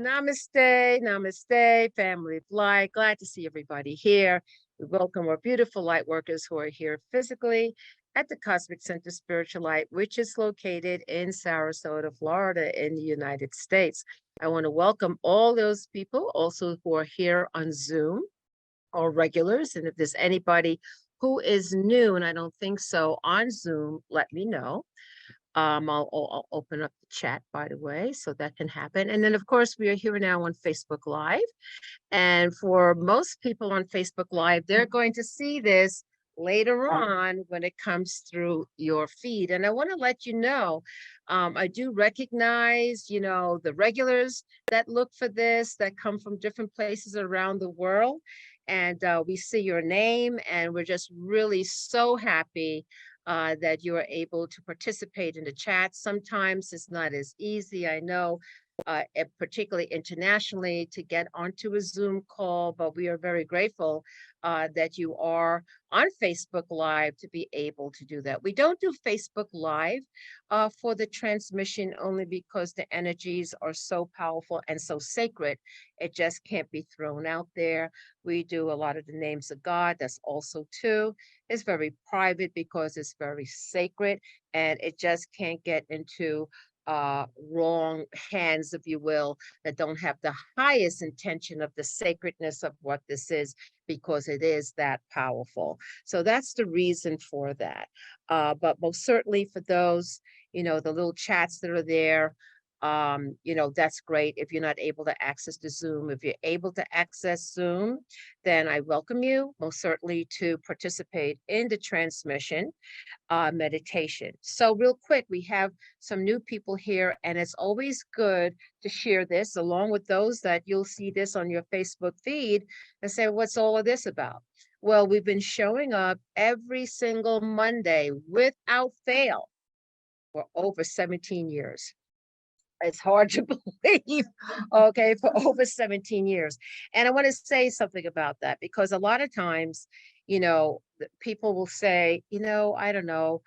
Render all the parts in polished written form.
Namaste, namaste, family of light. Glad to see everybody here. We welcome our beautiful light workers who are here physically at the Cosmic Center Spiritual Light, which is located in Sarasota, Florida, in the United States. I want to welcome all those people also who are here on Zoom, or regulars. And if there's anybody who is new, and I don't think so, on Zoom, let me know. I'll open up the chat, by the way, so that can happen. And then, of course, we are here now on Facebook Live. And for most people on Facebook Live, they're going to see this later on when it comes through your feed. And I want to let you know, I do recognize, the regulars that look for this, that come from different places around the world. And we see your name, and we're just really so happy that you are able to participate in the chat. Sometimes it's not as easy, I know, particularly internationally, to get onto a Zoom call, but we are very grateful that you are on Facebook Live to be able to do that. We don't do Facebook Live for the transmission only because the energies are so powerful and so sacred. It just can't be thrown out there. We do a lot of the names of God. That's also too. It's very private because it's very sacred, and it just can't get into wrong hands, if you will, that don't have the highest intention of the sacredness of what this is, because it is that powerful. So that's the reason for that. But most certainly for those, the little chats that are there, that's great. If you're not able to access the Zoom, if you're able to access Zoom, then I welcome you most certainly to participate in the transmission meditation. So real quick, we have some new people here, and it's always good to share this along with those that you'll see this on your Facebook feed and say, what's all of this about? Well, we've been showing up every single Monday without fail for over 17 years. It's hard to believe, okay, for over 17 years. And I want to say something about that, because a lot of times, people will say, I don't know,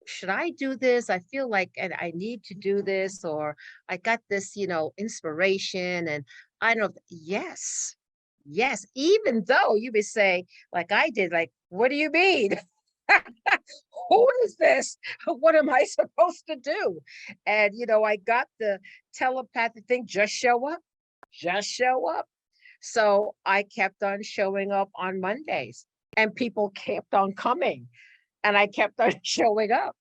should I do this? I feel like and I need to do this, or I got this, inspiration. And I don't, yes, yes, even though you would say, like I did, like, what do you mean? Who is this? What am I supposed to do? And, I got the telepathic thing, just show up, just show up. So I kept on showing up on Mondays, and people kept on coming, and I kept on showing up,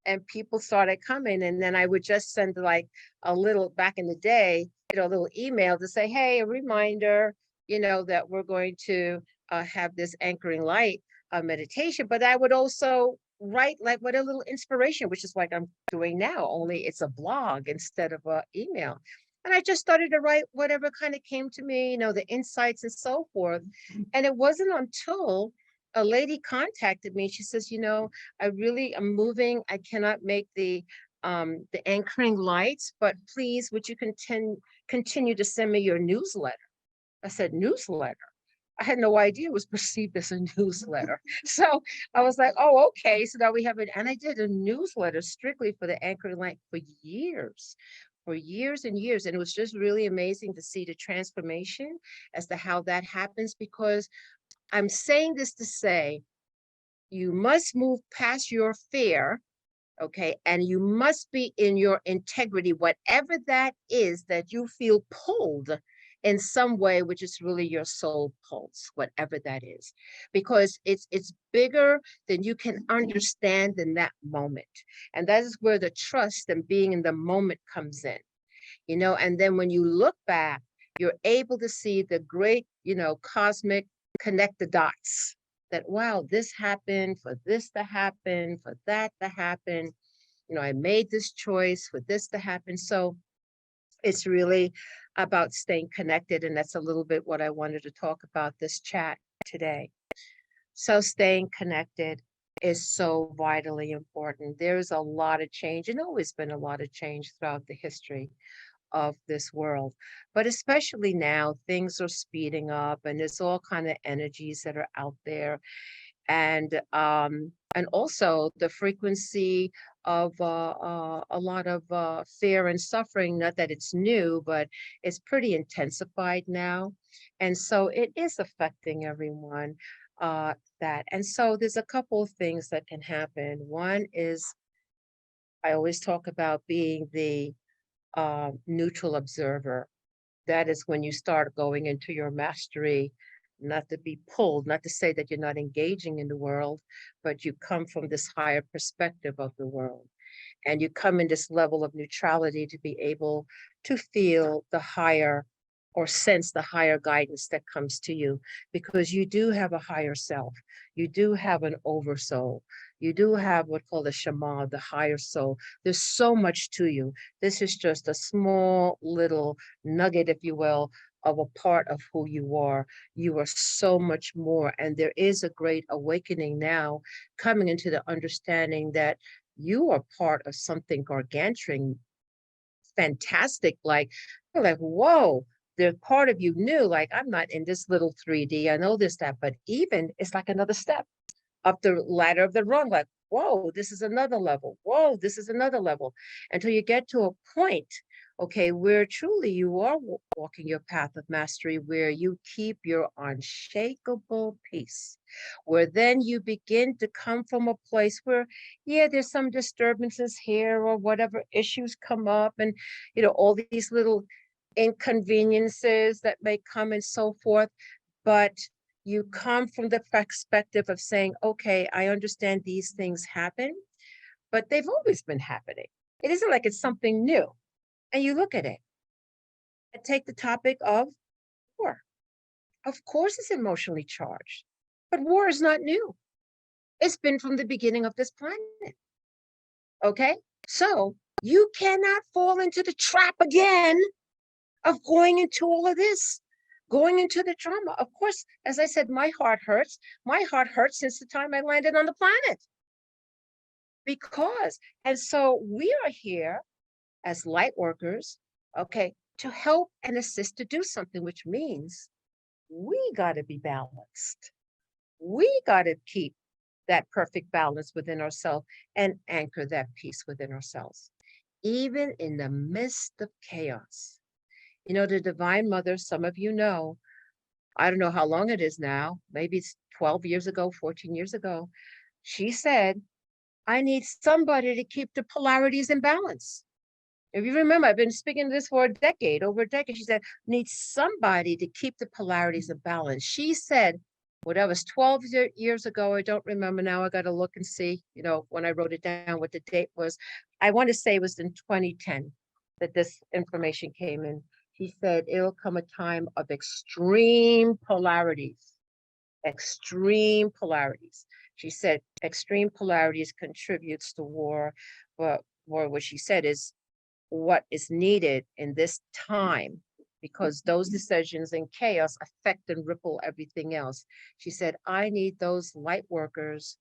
and people started coming. And then I would just send like a little, back in the day, a little email to say, hey, a reminder, that we're going to have this anchoring light meditation. But I would also write like what a little inspiration, which is like I'm doing now, only it's a blog instead of a email. And I just started to write whatever kind of came to me, the insights and so forth. And it wasn't until a lady contacted me. She says, I really am moving. I cannot make the anchoring lights, but please, would you continue to send me your newsletter? I said, newsletter? I had no idea it was perceived as a newsletter. So I was like, oh, okay. So now we have it. And I did a newsletter strictly for the anchoring light for years and years. And it was just really amazing to see the transformation as to how that happens, because I'm saying this to say, you must move past your fear, okay? And you must be in your integrity, whatever that is that you feel pulled in some way, which is really your soul pulse, whatever that is, because it's bigger than you can understand in that moment. And that is where the trust and being in the moment comes in, and then when you look back, you're able to see the great, cosmic connect the dots, that, wow, this happened for this to happen, for that to happen. I made this choice for this to happen. So it's really about staying connected. And that's a little bit what I wanted to talk about this chat today. So staying connected is so vitally important. There's a lot of change, and always been a lot of change throughout the history of this world, but especially now things are speeding up, and there's all kind of energies that are out there, and also the frequency of a lot of fear and suffering. Not that it's new, but it's pretty intensified now. And so it is affecting everyone. That. And so there's a couple of things that can happen. One is I always talk about being the neutral observer. That is when you start going into your mastery, not to be pulled, not to say that you're not engaging in the world, but you come from this higher perspective of the world. And you come in this level of neutrality to be able to feel the higher or sense the higher guidance that comes to you, because you do have a higher self. You do have an oversoul. You do have what called a Shema, the higher soul. There's so much to you. This is just a small little nugget, if you will, of a part of who you are. You are so much more. And there is a great awakening now coming into the understanding that you are part of something gargantuan, fantastic. Like, you're like, whoa, there's part of you new. Like, I'm not in this little 3D. I know this, that, but even it's like another step up the ladder of the rung, like, whoa, this is another level. Whoa, this is another level. Until you get to a point, okay, where truly you are walking your path of mastery, where you keep your unshakable peace, where then you begin to come from a place where, yeah, there's some disturbances here or whatever issues come up, and, all these little inconveniences that may come and so forth. But you come from the perspective of saying, okay, I understand these things happen, but they've always been happening. It isn't like it's something new. And you look at it and take the topic of war. Of course, it's emotionally charged, but war is not new. It's been from the beginning of this planet. Okay. So you cannot fall into the trap again of going into all of this, going into the trauma. Of course, as I said, my heart hurts. My heart hurts since the time I landed on the planet. And so we are here as light workers, okay, to help and assist to do something, which means we got to be balanced. We got to keep that perfect balance within ourselves and anchor that peace within ourselves, even in the midst of chaos. The Divine Mother, some of you know, I don't know how long it is now, maybe it's 12 years ago, 14 years ago. She said, I need somebody to keep the polarities in balance. If you remember, I've been speaking this for over a decade. She said, need somebody to keep the polarities in balance. She said, whatever was 12 years ago, I don't remember now. I got to look and see, when I wrote it down, what the date was. I want to say it was in 2010 that this information came in. She said, it'll come a time of extreme polarities. Extreme polarities. She said, extreme polarities contributes to war. But more what she said is what is needed in this time, because those decisions and chaos affect and ripple everything else. She said, I need those light workers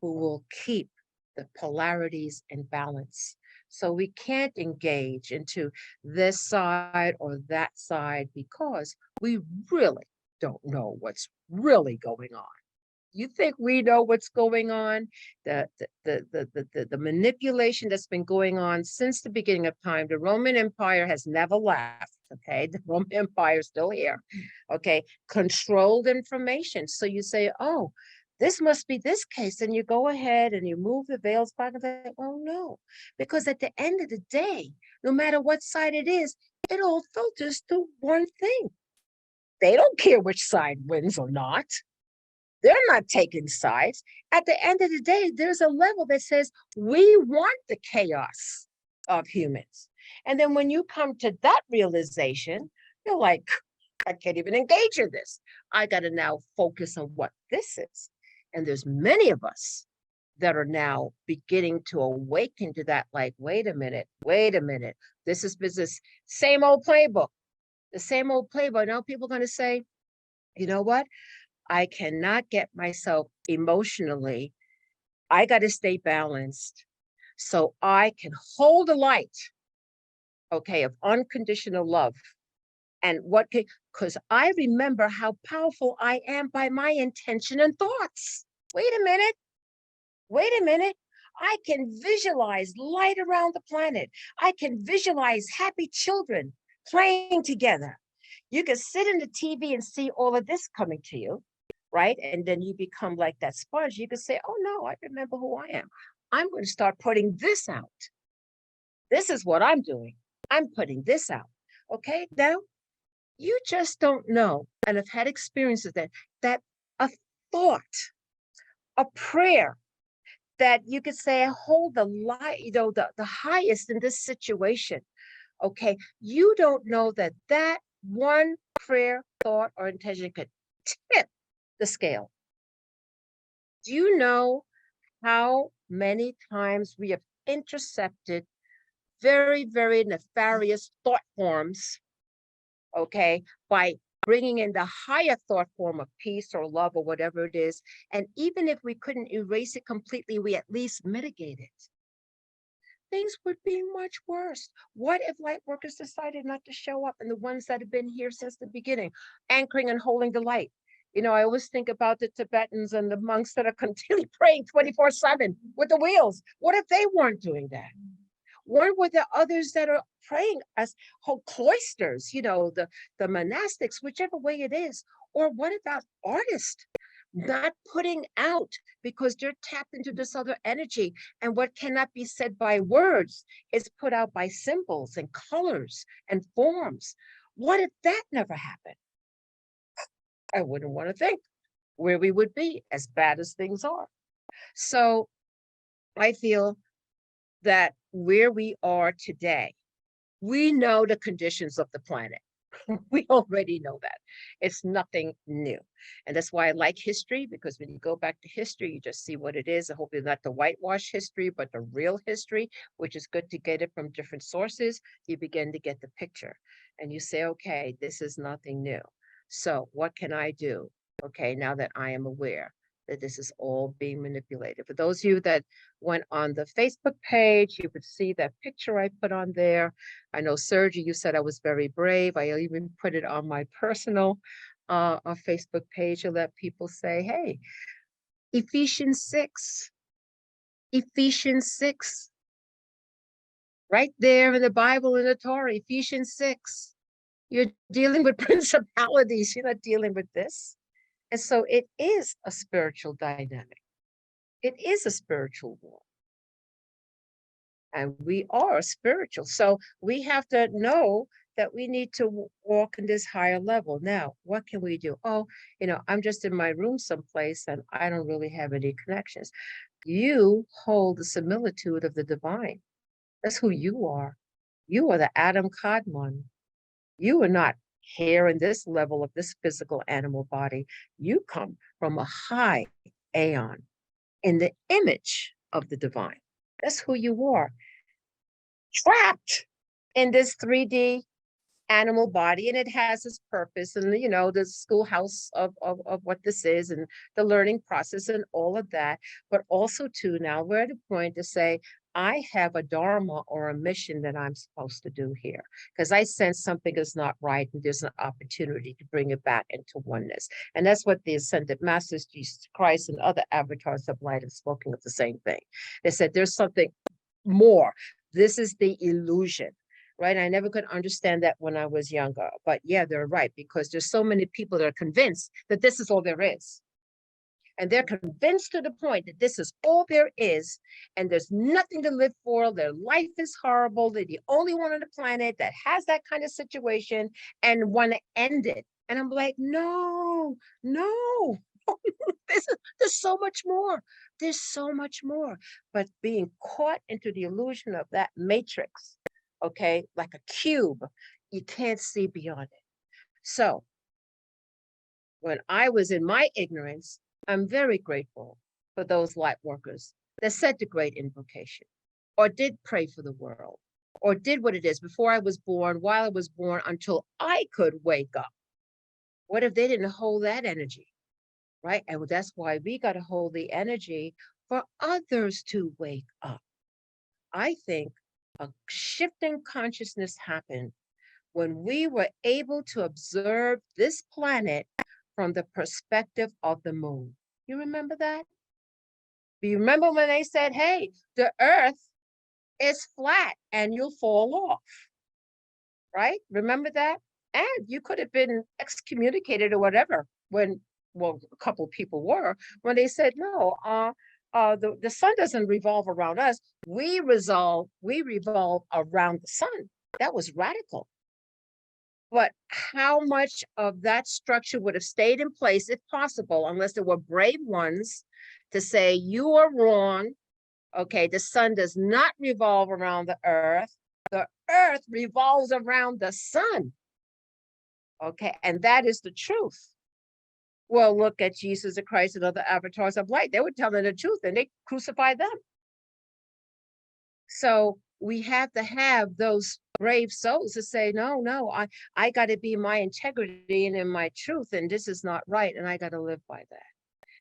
who will keep the polarities in balance. So we can't engage into this side or that side because we really don't know what's really going on. You think we know what's going on? The manipulation that's been going on since the beginning of time. The Roman Empire has never left. Okay, the Roman Empire is still here. Okay, controlled information. So you say, oh, this must be this case, and you go ahead and you move the veils back and say, oh no, because at the end of the day, no matter what side it is, it all filters to one thing. They don't care which side wins or not. They're not taking sides. At the end of the day, there's a level that says we want the chaos of humans. And then when you come to that realization, you're like, I can't even engage in this. I got to now focus on what this is. And there's many of us that are now beginning to awaken to that, like, wait a minute. This is business. Same old playbook. The same old playbook. Now people are going to say, you know what? I cannot get myself emotionally. I got to stay balanced so I can hold a light, okay, of unconditional love. And because I remember how powerful I am by my intention and thoughts. Wait a minute. I can visualize light around the planet. I can visualize happy children playing together. You can sit in the TV and see all of this coming to you, right? And then you become like that sponge. You can say, oh no, I remember who I am. I'm going to start putting this out. This is what I'm doing. I'm putting this out. Okay. Now you just don't know and have had experiences that a thought, a prayer that you could say hold the light, the highest in this situation. Okay. You don't know that that one prayer, thought, or intention could tip the scale. Do you know how many times we have intercepted very, very nefarious thought forms, okay, by bringing in the higher thought form of peace or love or whatever it is. And even if we couldn't erase it completely, we at least mitigate it. Things would be much worse. What if light workers decided not to show up and the ones that have been here since the beginning, anchoring and holding the light? I always think about the Tibetans and the monks that are continually praying 24/7 with the wheels. What if they weren't doing that? What were the others that are praying as whole cloisters, the monastics, whichever way it is? Or what about artists not putting out because they're tapped into this other energy? And what cannot be said by words is put out by symbols and colors and forms. What if that never happened? I wouldn't want to think where we would be, as bad as things are. So I feel that where we are today, we know the conditions of the planet. We already know that. It's nothing new. And that's why I like history, because when you go back to history, you just see what it is. I hope it's not the whitewash history, but the real history, which is good to get it from different sources. You begin to get the picture and you say, okay, this is nothing new. So what can I do? Okay, now that I am aware that this is all being manipulated. For those of you that went on the Facebook page, you would see that picture I put on there. I know, Sergi, you said I was very brave. I even put it on my personal Facebook page to let people say, hey, Ephesians 6, Ephesians 6, right there in the Bible in the Torah, Ephesians 6. You're dealing with principalities. You're not dealing with this. And so it is a spiritual dynamic. It is a spiritual war. And we are spiritual. So we have to know that we need to walk in this higher level. Now, what can we do? Oh, I'm just in my room someplace and I don't really have any connections. You hold the similitude of the divine. That's who you are. You are the Adam Kadmon. You are not here in this level of this physical animal body. You come from a high aeon in the image of the divine. That's who you are. Trapped in this 3D animal body, and it has its purpose, and the schoolhouse of what this is, and the learning process and all of that. But also too, now we're at a point to say, I have a dharma or a mission that I'm supposed to do here, because I sense something is not right and there's an opportunity to bring it back into oneness. And that's what the ascended masters, Jesus Christ and other avatars of light have spoken of the same thing. They said there's something more. This is the illusion, right? I never could understand that when I was younger, but yeah, they're right, because there's so many people that are convinced that this is all there is. And they're convinced to the point that this is all there is, and there's nothing to live for. Their life is horrible. They're the only one on the planet that has that kind of situation and want to end it. And I'm like, no, no. There's so much more. There's so much more. But being caught into the illusion of that matrix, okay, like a cube, you can't see beyond it. So when I was in my ignorance, I'm very grateful for those light workers that said the great invocation, or did pray for the world, or did what it is before I was born, while I was born, until I could wake up. What if they didn't hold that energy? Right? And that's why we got to hold the energy for others to wake up. I think a shifting consciousness happened when we were able to observe this planet from the perspective of the moon. You remember that? Do you remember when they said, hey, the earth is flat and you'll fall off, right? Remember that? And you could have been excommunicated or whatever when, well, a couple of people were, when they said, no, the sun doesn't revolve around us. We revolve around the sun. That was radical. But how much of that structure would have stayed in place, if possible, unless there were brave ones to say, you are wrong. Okay, the sun does not revolve around the earth revolves around the sun. Okay, and that is the truth. Well, look at Jesus the Christ and other avatars of light. They were telling the truth and they crucified them. So we have to have those brave souls to say, no, no, I got to be my integrity and in my truth, and this is not right, and I got to live by that.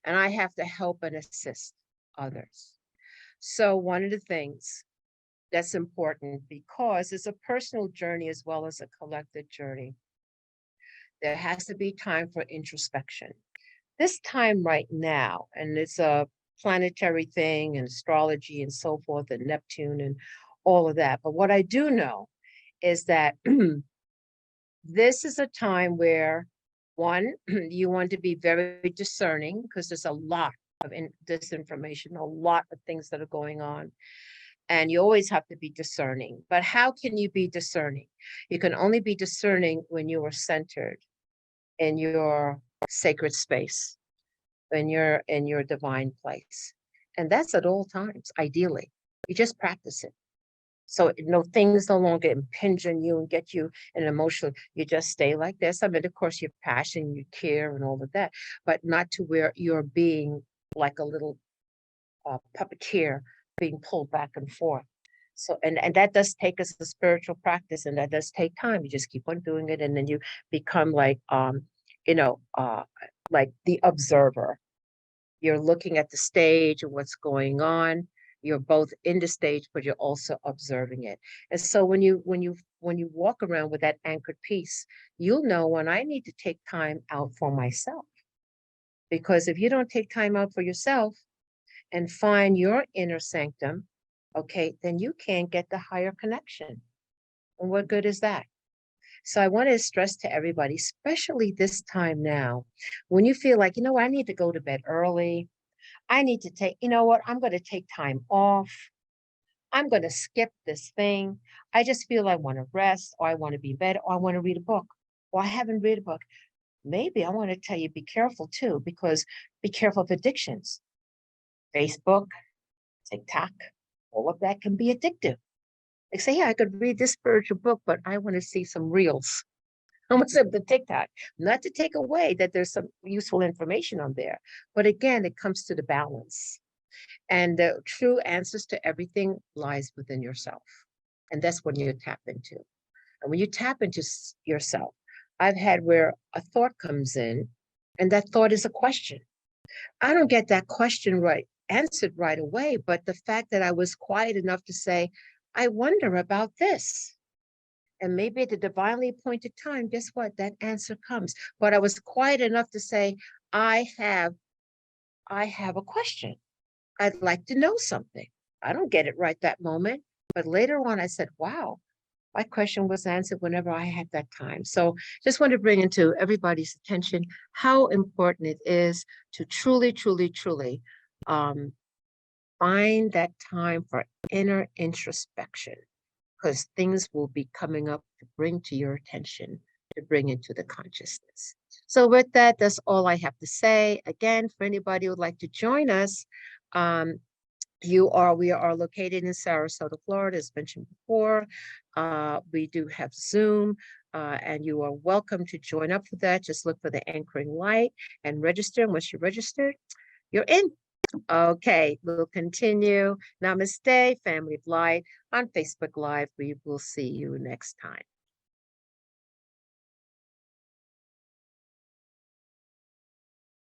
And I have to help and assist others. So one of the things that's important, because it's a personal journey as well as a collective journey, there has to be time for introspection. This time right now, and it's a planetary thing and astrology and so forth and Neptune and all of that. But what I do know is that this is a time where, one, you want to be very discerning because there's a lot of disinformation, a lot of things that are going on. And you always have to be discerning. But how can you be discerning? You can only be discerning when you are centered in your sacred space, when you're in your divine place. And that's at all times, ideally. You just practice it. So things no longer impinge on you and get you an emotional, you just stay like this. I mean, of course, your passion, you care and all of that, but not to where you're being like a little puppeteer being pulled back and forth. So, and that does take us a spiritual practice, and that does take time. You just keep on doing it, and then you become like, like the observer. You're looking at the stage and what's going on. You're both in the stage, but you're also observing it. And so when you walk around with that anchored piece, you'll know when I need to take time out for myself. Because if you don't take time out for yourself and find your inner sanctum, okay, then you can't get the higher connection. And what good is that? So I want to stress to everybody, especially this time now, when you feel like, I need to go to bed early. I need to take, I'm going to take time off. I'm going to skip this thing. I just feel I want to rest, or I want to be in bed, or I want to read a book, or I haven't read a book. Maybe I want to tell you, be careful too, because be careful of addictions. Facebook, TikTok, all of that can be addictive. They say, yeah, I could read this spiritual book, but I want to see some reels. I want to see the TikTok, not to take away that there's some useful information on there. But again, it comes to the balance. And the true answers to everything lies within yourself. And that's when you tap into. And when you tap into yourself, I've had where a thought comes in, and that thought is a question. I don't get that question answered right away, but the fact that I was quiet enough to say, I wonder about this. And maybe at the divinely appointed time, guess what? That answer comes. But I was quiet enough to say, I have a question. I'd like to know something. I don't get it right that moment. But later on, I said, wow, my question was answered whenever I had that time. So just want to bring into everybody's attention how important it is to truly, truly, truly find that time for inner introspection, because things will be coming up to bring to your attention, to bring into the consciousness. So with that, that's all I have to say. Again, for anybody who would like to join us, we are located in Sarasota, Florida, as mentioned before. We do have Zoom, and you are welcome to join up for that. Just look for the anchoring light and register. And once you're registered, you're in. Okay, we'll continue. Namaste, Family of Light on Facebook Live. We will see you next time.